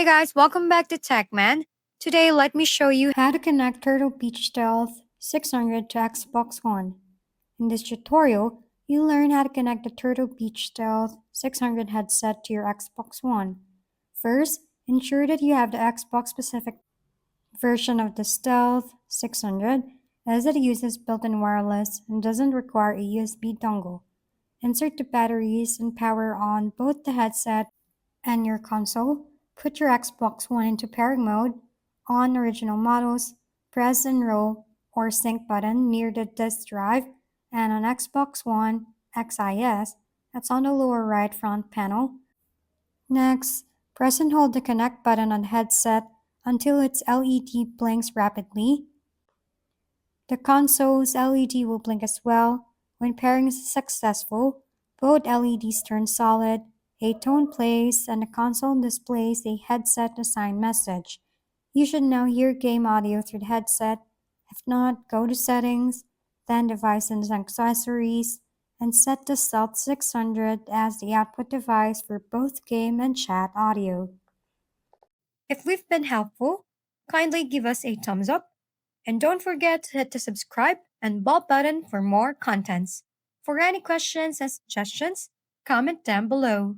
Hey guys, welcome back to TechMan. Today, let me show you how to connect Turtle Beach Stealth 600 to Xbox One. In this tutorial, you'll learn how to connect the Turtle Beach Stealth 600 headset to your Xbox One. First, ensure that you have the Xbox specific version of the Stealth 600, as it uses built-in wireless and doesn't require a USB dongle. Insert the batteries and power on both the headset and your console. Put your Xbox One into pairing mode. On original models, press Enroll or Sync button near the disk drive, and on Xbox One XIS, that's on the lower right front panel. Next, press and hold the Connect button on the headset until its LED blinks rapidly. The console's LED will blink as well. When pairing is successful, both LEDs turn solid, a tone plays, and the console displays a headset assigned message. You should now hear game audio through the headset. If not, go to Settings, then Device and Accessories, and set the Stealth 600 as the output device for both game and chat audio. If we've been helpful, kindly give us a thumbs up. And don't forget to hit the subscribe and bell button for more contents. For any questions and suggestions, comment down below.